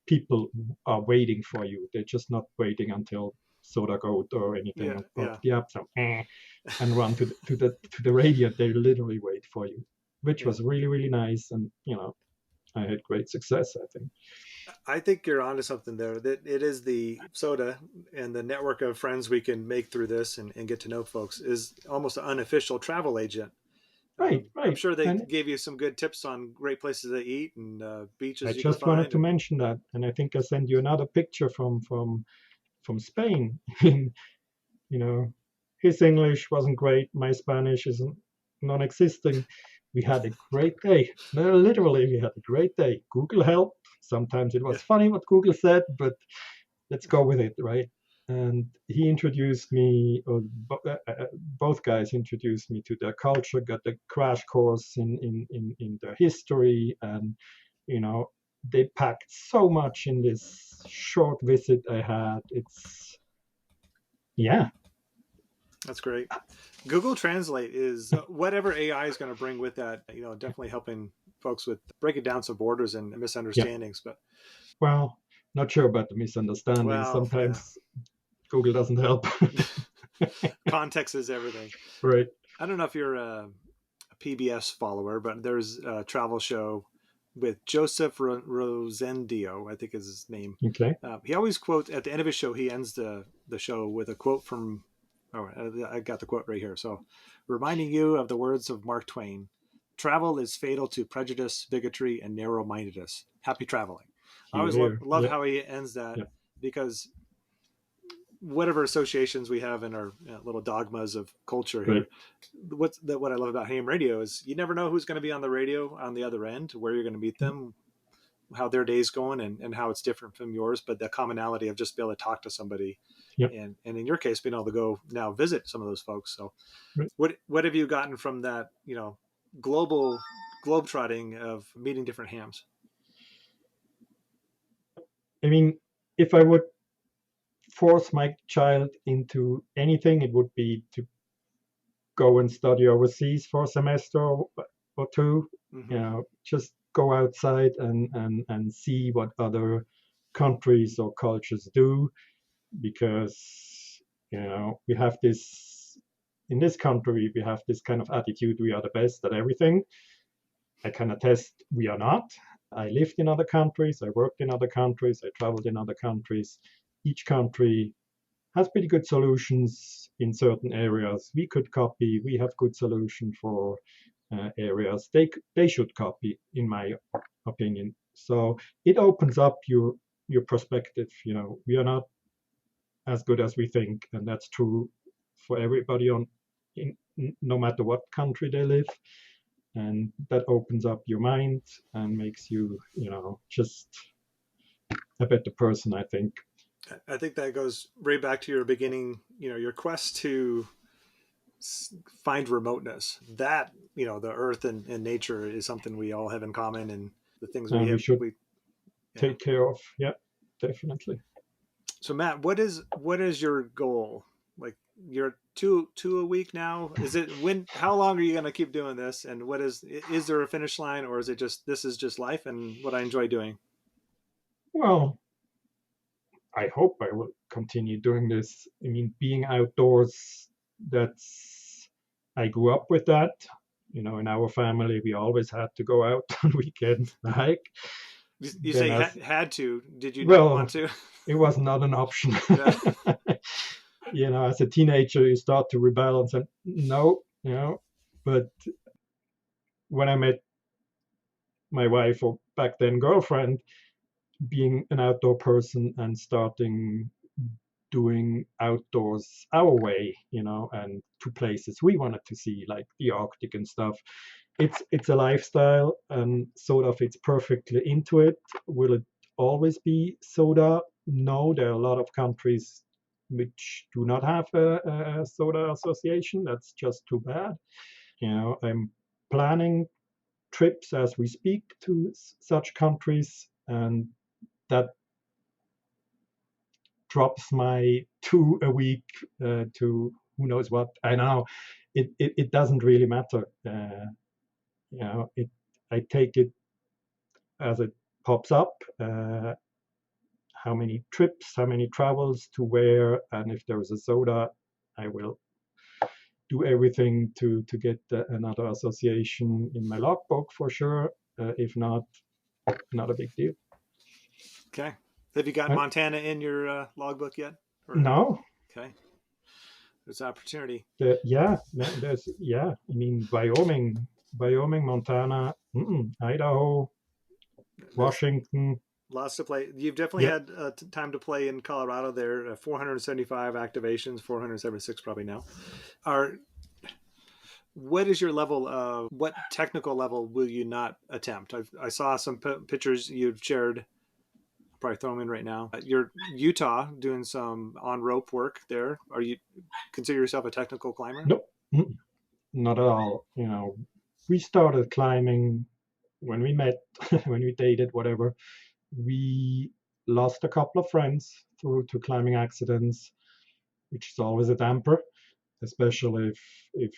[SPEAKER 2] People are waiting for you. They're just not waiting until SOTA goat or anything of the app and run to the radio. They literally wait for you, which was really, really nice. And I had great success, I think.
[SPEAKER 1] I think you're onto something there. That it is the SOTA and the network of friends we can make through this and get to know folks is almost an unofficial travel agent.
[SPEAKER 2] Right.
[SPEAKER 1] I'm sure they
[SPEAKER 2] And
[SPEAKER 1] gave you some good tips on great places to eat and
[SPEAKER 2] I
[SPEAKER 1] beaches you can
[SPEAKER 2] just wanted
[SPEAKER 1] find.
[SPEAKER 2] to mention that, and I think I sent you another picture from Spain. His English wasn't great. My Spanish isn't non-existing. We had a great day. No, literally, we had a great day. Google helped. Sometimes it was funny what Google said, but let's go with it, right? And he introduced me, or both guys introduced me to their culture, got the crash course in their history, and they packed so much in this short visit I had. It's yeah.
[SPEAKER 1] That's great. Google Translate is whatever AI is going to bring with that. Definitely helping folks with breaking down some borders and misunderstandings. But
[SPEAKER 2] well, not sure about the misunderstandings. Sometimes Google doesn't help.
[SPEAKER 1] Context is everything.
[SPEAKER 2] Right.
[SPEAKER 1] I don't know if you're a PBS follower, but there's a travel show with Joseph Rosendio, I think is his name.
[SPEAKER 2] Okay.
[SPEAKER 1] He always quotes at the end of his show. He ends the show with a quote from. Oh, I got the quote right here. So, reminding you of the words of Mark Twain: "Travel is fatal to prejudice, bigotry, and narrow-mindedness." Happy traveling. I always love how he ends that because whatever associations we have in our little dogmas of culture here, what I love about ham radio is you never know who's going to be on the radio on the other end, where you're going to meet them, how their day's going, and how it's different from yours, but the commonality of just being able to talk to somebody, and in your case being able to go now visit some of those folks. So what have you gotten from that globe trotting of meeting different hams?
[SPEAKER 2] I mean, if I would force my child into anything, it would be to go and study overseas for a semester or two. Just go outside and see what other countries or cultures do, because we have this in this country, we have this kind of attitude: we are the best at everything. I can attest we are not. I lived in other countries, I worked in other countries, I traveled in other countries. Each country has pretty good solutions in certain areas. We could copy. We have good solution for areas. They should copy, in my opinion. So it opens up your perspective. We are not as good as we think, and that's true for everybody no matter what country they live. And that opens up your mind and makes you, just a better person, I think.
[SPEAKER 1] I think that goes right back to your beginning, your quest to find remoteness. That, the earth and nature is something we all have in common, and the things we Yeah.
[SPEAKER 2] take care of. Yeah, definitely.
[SPEAKER 1] So Matt, what is your goal? Like you're two a week now. Is it when? How long are you going to keep doing this? And what is there a finish line, or is it just this is just life and what I enjoy doing?
[SPEAKER 2] Well, I hope I will continue doing this. I mean, being outdoors, that's, I grew up with that. You know, in our family, we always had to go out on weekends to hike.
[SPEAKER 1] You
[SPEAKER 2] Then
[SPEAKER 1] say
[SPEAKER 2] as,
[SPEAKER 1] had to. Did you not want
[SPEAKER 2] well,
[SPEAKER 1] to?
[SPEAKER 2] it was not an option.
[SPEAKER 1] Yeah.
[SPEAKER 2] You know, as a teenager, you start to rebel and say, no, you know. But when I met my wife, or back then girlfriend, being an outdoor person and starting doing outdoors our way, you know, and to places we wanted to see, like the Arctic and stuff. It's a lifestyle, and SOTA fits perfectly into it. Will it always be SOTA? No, there are a lot of countries which do not have a SOTA association. That's just too bad. You know, I'm planning trips as we speak to such countries, and that drops my 2 a week to who knows what. I don't know. It doesn't really matter. You know, I take it as it pops up. How many trips, how many travels to where, and if there is a SOTA, I will do everything to get another association in my logbook for sure. If not, not a big deal.
[SPEAKER 1] Okay. Have you got
[SPEAKER 2] Uh,
[SPEAKER 1] Montana in your logbook yet? Or
[SPEAKER 2] no,
[SPEAKER 1] okay, there's opportunity.
[SPEAKER 2] yeah, there's yeah. I mean, Wyoming, Montana, Idaho,
[SPEAKER 1] There's
[SPEAKER 2] Washington.
[SPEAKER 1] lots to play. You've definitely
[SPEAKER 2] Yeah,
[SPEAKER 1] had time to play in Colorado. There, 475 activations, 476 probably now. Are what is your level of what technical level will you not attempt? I saw some pictures you've shared. I'll probably throw them in right now. You're Utah doing some on rope work there. Are you consider yourself a technical climber?
[SPEAKER 2] no, not at all. You know, we started climbing when we met, when we dated, whatever. We lost a couple of friends through to climbing accidents, which is always a damper, especially if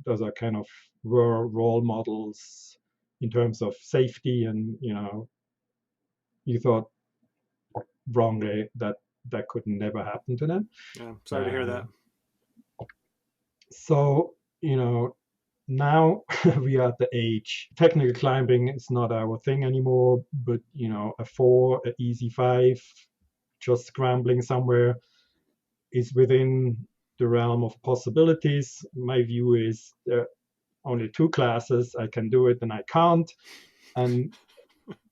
[SPEAKER 2] those are kind of role models in terms of safety, and you know, you thought wrongly that that could never happen to them.
[SPEAKER 1] Yeah, sorry to hear
[SPEAKER 2] Uh,
[SPEAKER 1] that.
[SPEAKER 2] so you know, now we are at the age. Technical climbing is not our thing anymore, but you know, a four, a easy five, just scrambling somewhere is within the realm of possibilities. My view is there are only two classes. I can do it and I can't. And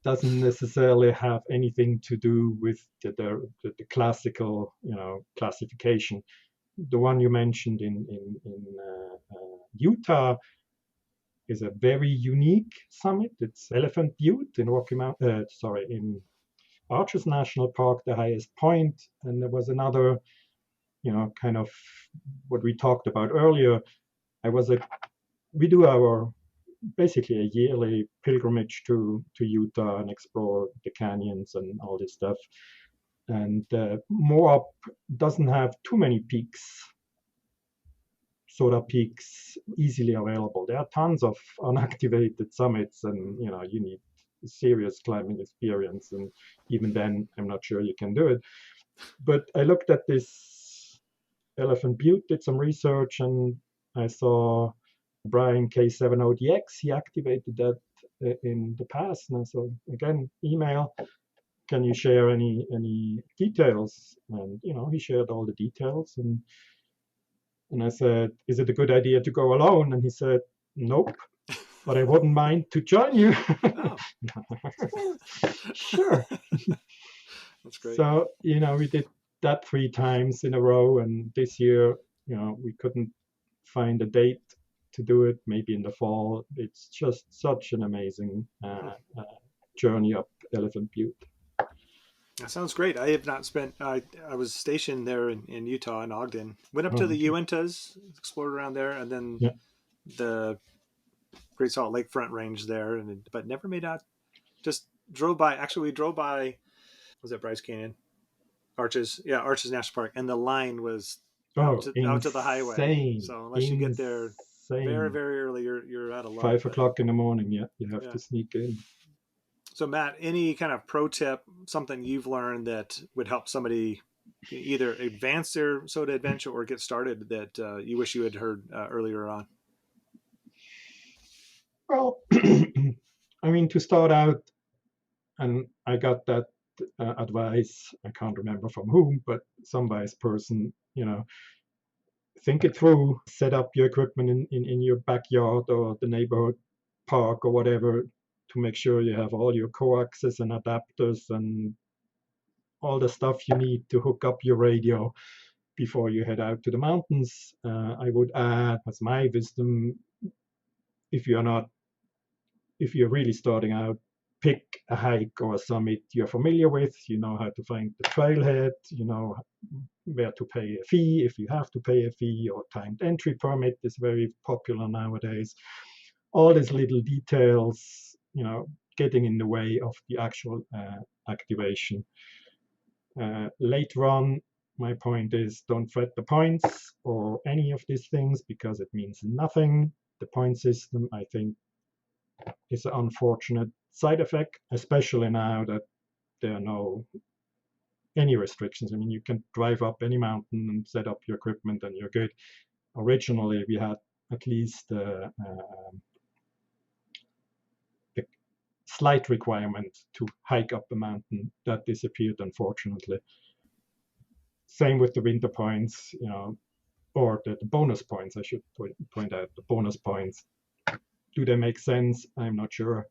[SPEAKER 2] doesn't necessarily have anything to do with the classical, you know, classification. The one you mentioned in Utah is a very unique summit. It's Elephant Butte in Rocky Mountain. Sorry, in Arches National Park, the highest point. And there was another, you know, kind of what we talked about earlier. I was a we do our basically a yearly pilgrimage to Utah and explore the canyons and all this stuff. And Moab doesn't have too many peaks, SOTA peaks easily available. There are tons of unactivated summits, and you know, you need serious climbing experience. And even then, I'm not sure you can do it. But I looked at this Elephant Butte, did some research, and I saw Brian K0MOS. He activated that in the past. And so again, email, can you share any details? And you know, he shared all the details, and I said, is it a good idea to go alone? And he said, nope, but I wouldn't mind to join you.
[SPEAKER 1] Oh,
[SPEAKER 2] Sure.
[SPEAKER 1] that's great.
[SPEAKER 2] So you know, we did that 3 times in a row, and this year, you know, we couldn't find a date to do it. Maybe in the fall. It's just such an amazing journey up Elephant Butte.
[SPEAKER 1] That sounds great. I have not spent. I was stationed there in Utah in Ogden. Went up to
[SPEAKER 2] Oh,
[SPEAKER 1] the
[SPEAKER 2] okay.
[SPEAKER 1] Uintas, explored around there, and then
[SPEAKER 2] Yeah.
[SPEAKER 1] the Great Salt Lake Front Range there, but never made out. Just drove by. Actually, we drove by. Was it Bryce Canyon? Arches, yeah, Arches National Park, and the line was
[SPEAKER 2] Oh,
[SPEAKER 1] out to the highway.
[SPEAKER 2] insane,
[SPEAKER 1] So unless you get there very
[SPEAKER 2] insane.
[SPEAKER 1] very early, you're out of luck.
[SPEAKER 2] 5 o'clock in the morning, yeah, you have
[SPEAKER 1] Yeah.
[SPEAKER 2] to sneak in.
[SPEAKER 1] So Matt, any kind of pro tip, something you've learned that would help somebody either advance their soda adventure or get started that you wish you had heard earlier on?
[SPEAKER 2] Well, I mean, to start out, and I got that advice, I can't remember from whom, but some wise person, think it through, set up your equipment in your backyard or the neighborhood park or whatever to make sure you have all your coaxes and adapters and all the stuff you need to hook up your radio before you head out to the mountains. I would add, as my wisdom, if you're not, if you're really starting out, pick a hike or a summit you're familiar with. You know how to find the trailhead. You know where to pay a fee if you have to pay a fee, or timed entry permit is very popular nowadays. All these little details, getting in the way of the actual activation. Later on, my point is don't fret the points or any of these things because it means nothing. The point system, I think, is an unfortunate side effect, especially now that there are no any restrictions. I mean, you can drive up any mountain and set up your equipment and you're good. Originally, we had at least a slight requirement to hike up the mountain. That disappeared, unfortunately. Same with the winter points, or the bonus points, I should point out, the bonus points. Do they make sense? I'm not sure.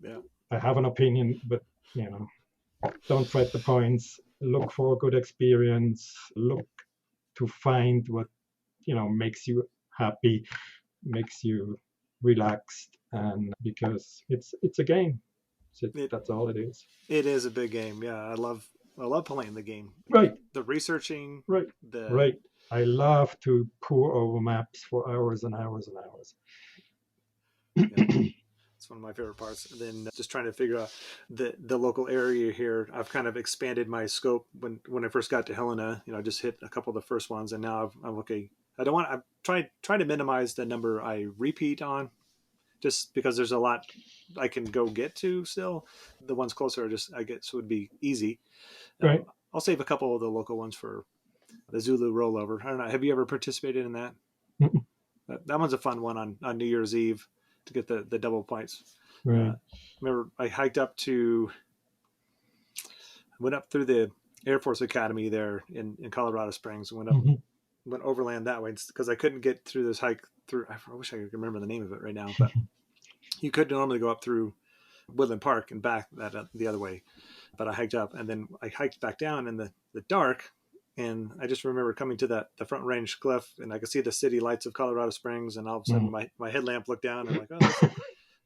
[SPEAKER 1] Yeah.
[SPEAKER 2] I have an opinion, but, don't fret the points. Look for a good experience. Look to find what, makes you happy, makes you relaxed, and because it's a game. That's all it is.
[SPEAKER 1] It is a big game. Yeah, I love playing the game.
[SPEAKER 2] Right.
[SPEAKER 1] The researching,
[SPEAKER 2] Right.
[SPEAKER 1] the
[SPEAKER 2] Right. I love to pour over maps for hours and hours and hours.
[SPEAKER 1] yeah, it's one of my favorite parts. And then just trying to figure out the local area here. I've kind of expanded my scope when I first got to Helena. I just hit a couple of the first ones, and now I'm okay. I don't want. I'm trying to minimize the number I repeat on, just because there's a lot I can go get to still. The ones closer, just I guess would be easy.
[SPEAKER 2] Right.
[SPEAKER 1] I'll save a couple of the local ones for the Zulu rollover. I don't know. Have you ever participated in that?
[SPEAKER 2] Mm-mm.
[SPEAKER 1] That one's a fun one on New Year's Eve to get the double points.
[SPEAKER 2] Right.
[SPEAKER 1] Remember, I hiked up to, went up through the Air Force Academy there in Colorado Springs, and went overland that way because I couldn't get through this hike through. I wish I could remember the name of it right now, but you could normally go up through Woodland Park and back the other way. But I hiked up and then I hiked back down in the dark. And I just remember coming to the Front Range cliff, and I could see the city lights of Colorado Springs. And all of a sudden, my headlamp looked down. And I'm like, oh,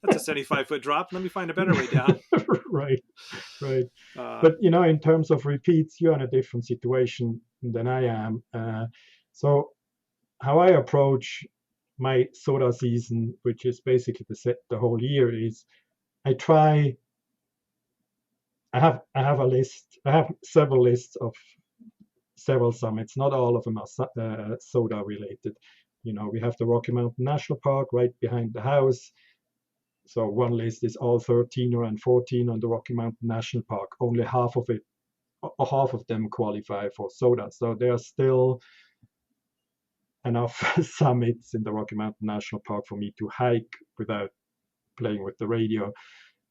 [SPEAKER 1] that's a 75-foot drop. Let me find a better way down.
[SPEAKER 2] Right, right. But in terms of repeats, you're in a different situation than I am. So how I approach my soda season, which is basically the whole year, is I try. I have a list. I have several lists of several summits. Not all of them are soda related. We have the Rocky Mountain National Park right behind the house. So one list is all 13 and 14 on the Rocky Mountain National Park. Only half of them qualify for soda. So there are still enough summits in the Rocky Mountain National Park for me to hike without playing with the radio.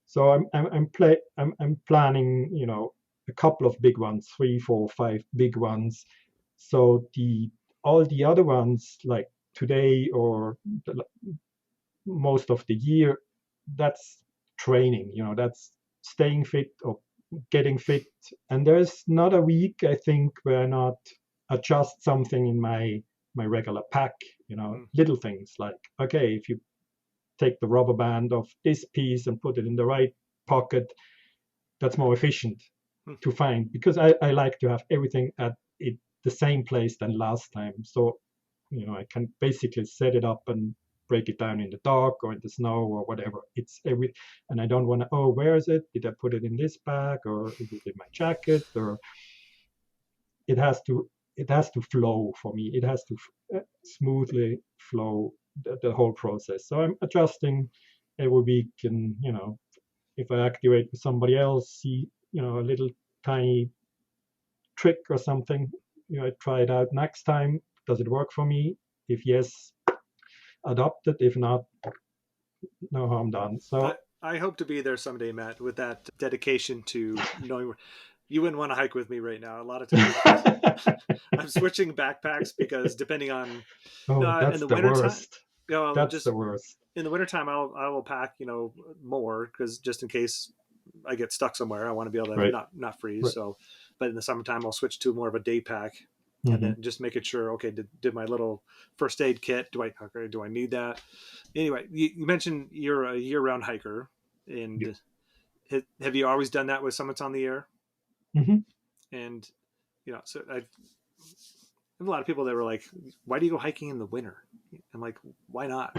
[SPEAKER 2] So I'm planning, a couple of big ones, 3, 4, 5 big ones. So all the other ones like today or most of the year, that's training, that's staying fit or getting fit. And there's not a week, I think, where I not adjust something in my regular pack, little things like, okay, if you take the rubber band of this piece and put it in the right pocket, that's more efficient to find, because I like to have everything at the same place than last time. So, I can basically set it up and break it down in the dark or in the snow or whatever. It's every, and I don't want to, oh, where is it? Did I put it in this bag or is it in my jacket? Or it has to flow for me. It has to smoothly flow the whole process. So I'm adjusting every week, and if I activate with somebody else, see a little tiny trick or something, I try it out next time. Does it work for me? If yes, adopt it. If not, no harm done. So
[SPEAKER 1] I hope to be there someday, Matt, with that dedication to knowing where. You wouldn't want to hike with me right now. A lot of times I'm switching backpacks because depending on
[SPEAKER 2] oh,
[SPEAKER 1] in
[SPEAKER 2] that's
[SPEAKER 1] the
[SPEAKER 2] the
[SPEAKER 1] wintertime,
[SPEAKER 2] worst. That's
[SPEAKER 1] just
[SPEAKER 2] the worst.
[SPEAKER 1] in the wintertime I will pack, more because just in case I get stuck somewhere, I want to be able to
[SPEAKER 2] Right.
[SPEAKER 1] not freeze.
[SPEAKER 2] Right.
[SPEAKER 1] So, but in the summertime I'll switch to more of a day pack. And then just making sure, okay, did my little first aid kit? Do I need that? Anyway, you mentioned you're a year-round hiker, and have you always done that with Summits on the Air?
[SPEAKER 2] Mm-hmm.
[SPEAKER 1] And so I have a lot of people that were like, "Why do you go hiking in the winter?" I'm like, "Why not?"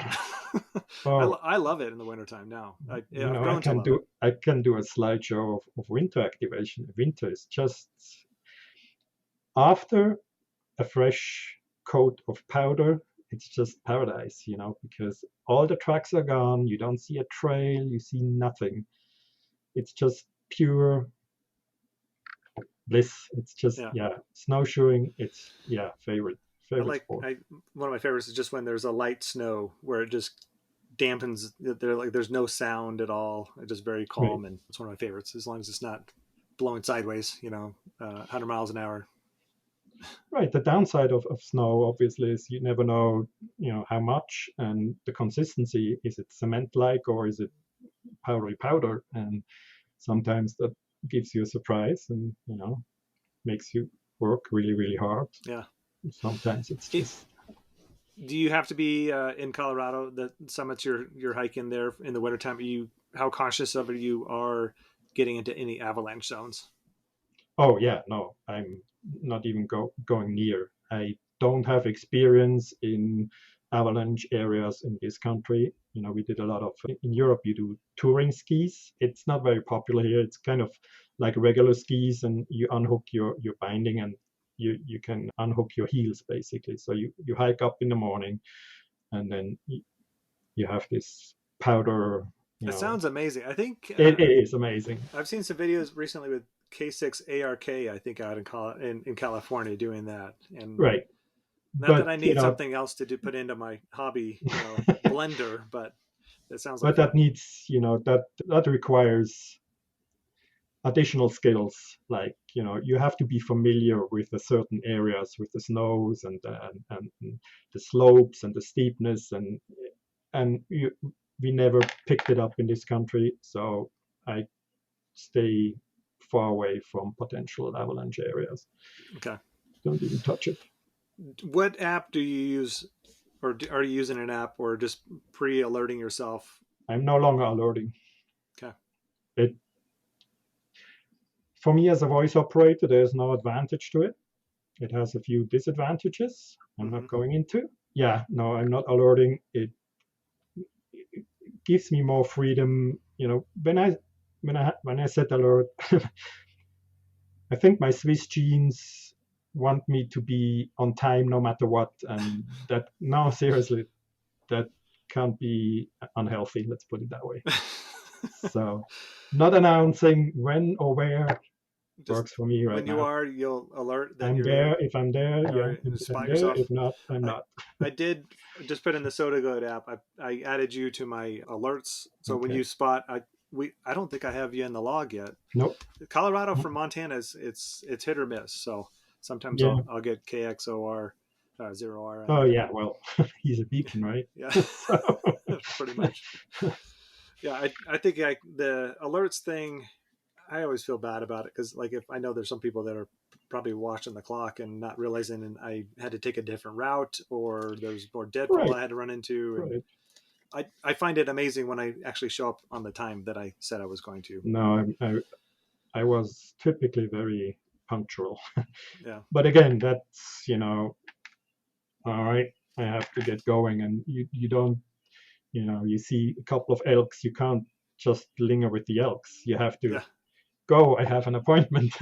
[SPEAKER 2] Oh,
[SPEAKER 1] I love it in the wintertime now. I've
[SPEAKER 2] I
[SPEAKER 1] grown to
[SPEAKER 2] can
[SPEAKER 1] love it.
[SPEAKER 2] do a slideshow of winter activation. Winter is just after a fresh coat of powder. It's just paradise, because all the tracks are gone. You don't see a trail. You see nothing. It's just pure bliss. It's just
[SPEAKER 1] Yeah,
[SPEAKER 2] snowshoeing. It's favorite
[SPEAKER 1] I
[SPEAKER 2] favorite
[SPEAKER 1] like
[SPEAKER 2] sport.
[SPEAKER 1] one of my favorites is just when there's a light snow where it just dampens. There's no sound at all. It's just very
[SPEAKER 2] Right.
[SPEAKER 1] calm, and it's one of my favorites as long as it's not blowing sideways. 100 miles an hour.
[SPEAKER 2] Right. The downside of snow obviously is you never know, how much and the consistency. Is it cement-like or is it powdery powder? And sometimes that gives you a surprise and makes you work really, really hard.
[SPEAKER 1] Yeah.
[SPEAKER 2] Sometimes it's
[SPEAKER 1] It,
[SPEAKER 2] just
[SPEAKER 1] do you have to be in Colorado? The summits you're hiking there in the wintertime. How cautious of you are getting into any avalanche zones?
[SPEAKER 2] oh yeah, no, I'm not even going near. I don't have experience in avalanche areas in this country. We did a lot of in Europe. You do touring skis. It's not very popular here. It's kind of like regular skis, and you unhook your binding and you can unhook your heels basically. So you hike up in the morning, and then you have this powder.
[SPEAKER 1] It sounds amazing. I think
[SPEAKER 2] It is amazing.
[SPEAKER 1] I've seen some videos recently with K6 ARK. I think out in California doing that, and
[SPEAKER 2] Right.
[SPEAKER 1] not that
[SPEAKER 2] But
[SPEAKER 1] I need something else to put into my hobby, blender, but it sounds like
[SPEAKER 2] but that
[SPEAKER 1] fun.
[SPEAKER 2] needs, that requires additional skills. Like, you have to be familiar with the certain areas, with the snows and the slopes and the steepness, and we never picked it up in this country, so I stay far away from potential avalanche areas.
[SPEAKER 1] Okay.
[SPEAKER 2] Don't even touch it.
[SPEAKER 1] What app do you use, or are you using an app, or just pre-alerting yourself?
[SPEAKER 2] I'm no longer alerting.
[SPEAKER 1] Okay.
[SPEAKER 2] It For me as a voice operator, there's no advantage to it. It has a few disadvantages I'm
[SPEAKER 1] Mm-hmm.
[SPEAKER 2] not going into. Yeah, no, I'm not alerting. It gives me more freedom. When I set alert, I think my Swiss genes want me to be on time no matter what, and that no, seriously, that can't be unhealthy. Let's put it that way. So, not announcing when or where
[SPEAKER 1] Just
[SPEAKER 2] works for me right
[SPEAKER 1] when you
[SPEAKER 2] now.
[SPEAKER 1] are, you'll alert that
[SPEAKER 2] I'm
[SPEAKER 1] you're there.
[SPEAKER 2] there. If I'm there, yeah.
[SPEAKER 1] Or
[SPEAKER 2] If I'm
[SPEAKER 1] spot
[SPEAKER 2] there,
[SPEAKER 1] yourself.
[SPEAKER 2] if not, I'm
[SPEAKER 1] I
[SPEAKER 2] not.
[SPEAKER 1] I did just put in the SotaGood app. I added you to my alerts, so when
[SPEAKER 2] Okay.
[SPEAKER 1] you spot, I don't think I have you in the log yet.
[SPEAKER 2] Nope.
[SPEAKER 1] Colorado from Montana is it's hit or miss. So sometimes
[SPEAKER 2] Yeah.
[SPEAKER 1] I'll get KXOR 0R, and
[SPEAKER 2] Oh,
[SPEAKER 1] then
[SPEAKER 2] yeah. Well, he's a beacon, right?
[SPEAKER 1] yeah,
[SPEAKER 2] So,
[SPEAKER 1] pretty much. Yeah, I think the alerts thing, I always feel bad about it because like if I know there's some people that are probably watching the clock and not realizing, and I had to take a different route, or there's more deadfall
[SPEAKER 2] right.
[SPEAKER 1] I had to run into, and
[SPEAKER 2] Right.
[SPEAKER 1] I find it amazing when I actually show up on the time that I said I was going to.
[SPEAKER 2] No, I was typically very punctual.
[SPEAKER 1] Yeah,
[SPEAKER 2] But again, that's, all right, I have to get going. And you don't You see a couple of elks, you can't just linger with the elks. You have to
[SPEAKER 1] Yeah.
[SPEAKER 2] go. I have an appointment.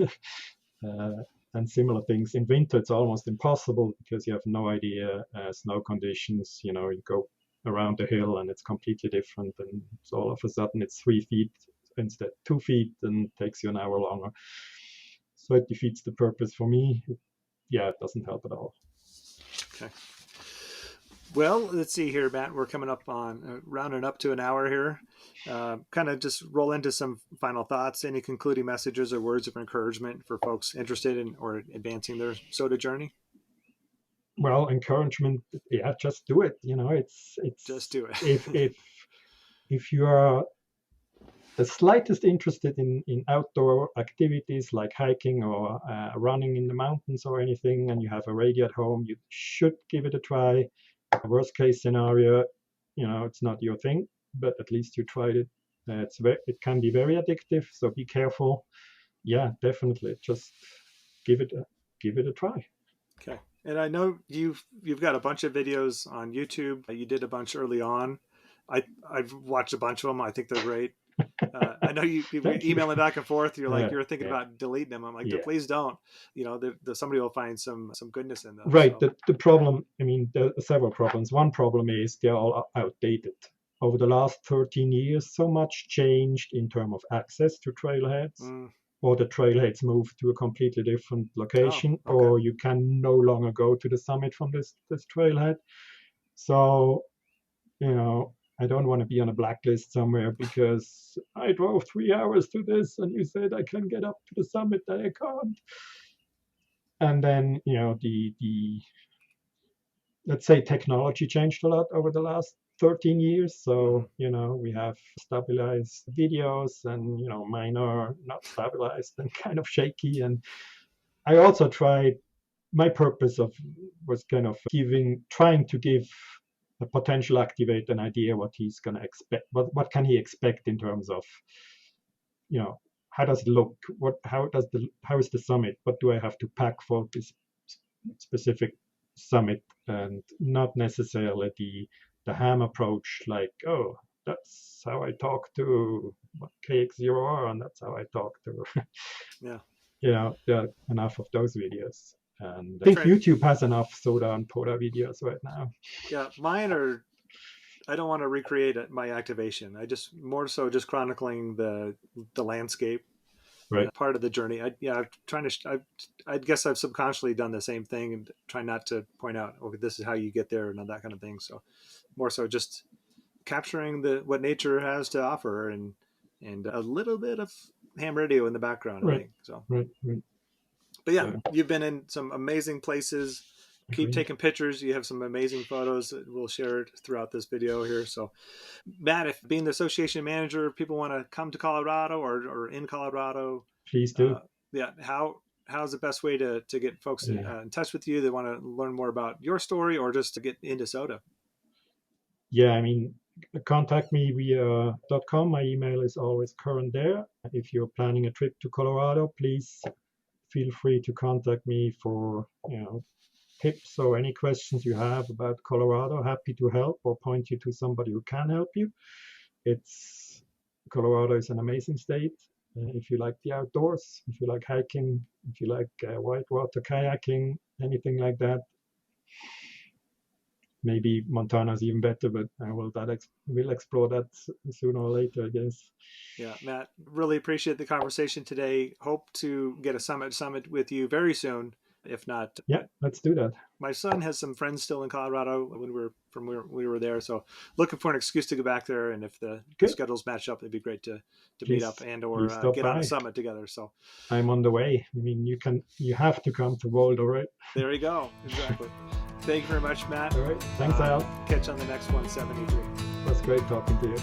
[SPEAKER 2] And similar things. In winter, it's almost impossible because you have no idea snow conditions. You go around the hill and it's completely different, and so all of a sudden it's 3 feet instead 2 feet, and it takes you an hour longer. So it defeats the purpose for me. It doesn't help at all.
[SPEAKER 1] Okay. Well, let's see here, Matt. We're coming up on rounding up to an hour here. Kind of just roll into some final thoughts. Any concluding messages or words of encouragement for folks interested in or advancing their SOTA journey?
[SPEAKER 2] Well, encouragement, just do it. It's
[SPEAKER 1] just do it.
[SPEAKER 2] if you are the slightest interested in outdoor activities like hiking or running in the mountains or anything, and you have a radio at home, you should give it a try. Worst case scenario, it's not your thing, but at least you tried it. It can be very addictive, so be careful. Yeah, definitely, just give it a try.
[SPEAKER 1] Okay. And I know you've got a bunch of videos on YouTube. You did a bunch early on. I've watched a bunch of them. I think they're great. I know you emailing back and forth. You're like, you're thinking about deleting them. I'm like, please don't. Somebody will find some goodness in them.
[SPEAKER 2] Right. So. The problem, there are several problems. One problem is they're all outdated. Over the last 13 years, so much changed in terms of access to trailheads, or the trailheads moved to a completely different location, or you can no longer go to the summit from this trailhead. So, I don't want to be on a blacklist somewhere because I drove 3 hours to this and you said I can get up to the summit and I can't. And then, the let's say technology changed a lot over the last 13 years. So, we have stabilized videos and, mine are not stabilized and kind of shaky. And I also tried, my purpose was kind of trying to give a potential activator an idea what he's going to expect. What can he expect in terms of, how does it look? How is the summit? What do I have to pack for this specific summit? And not necessarily the ham approach, like, oh, that's how I talk to KX0R, and that's how I talk to. There are enough of those videos. And I think YouTube has enough SOTA and POTA videos right now.
[SPEAKER 1] Yeah, mine are, I don't want to recreate my activation. I just more so just chronicling the landscape,
[SPEAKER 2] right?
[SPEAKER 1] Part of the journey. I guess I've subconsciously done the same thing and try not to point out, okay, this is how you get there and that kind of thing. So more so just capturing what nature has to offer and a little bit of ham radio in the background. I think so.
[SPEAKER 2] Right.
[SPEAKER 1] But yeah, you've been in some amazing places. Keep taking pictures. You have some amazing photos that we'll share throughout this video here. So, Matt, if being the association manager, people want to come to Colorado or in Colorado,
[SPEAKER 2] please do.
[SPEAKER 1] How's the best way to get folks in touch with you? They want to learn more about your story or just to get into SOTA.
[SPEAKER 2] Yeah, contact me via .com. My email is always current there. If you're planning a trip to Colorado, please feel free to contact me for tips or any questions you have about Colorado. Happy to help or point you to somebody who can help you. Colorado is an amazing state. If you like the outdoors, if you like hiking, if you like whitewater kayaking, anything like that. Maybe Montana's even better, but we'll explore that sooner or later, I guess.
[SPEAKER 1] Yeah, Matt, really appreciate the conversation today. Hope to get a summit with you very soon. If not,
[SPEAKER 2] let's do that.
[SPEAKER 1] My son has some friends still in Colorado when we were there, so looking for an excuse to go back there. And if the schedules match up, it'd be great to meet up and or get on a summit together. So
[SPEAKER 2] I'm on the way. You have to come to Boulder, right?
[SPEAKER 1] There you go. Exactly. Thank you very much, Matt.
[SPEAKER 2] All right. Thanks, Al.
[SPEAKER 1] Catch you on the next one, 73.
[SPEAKER 2] It was great talking to you.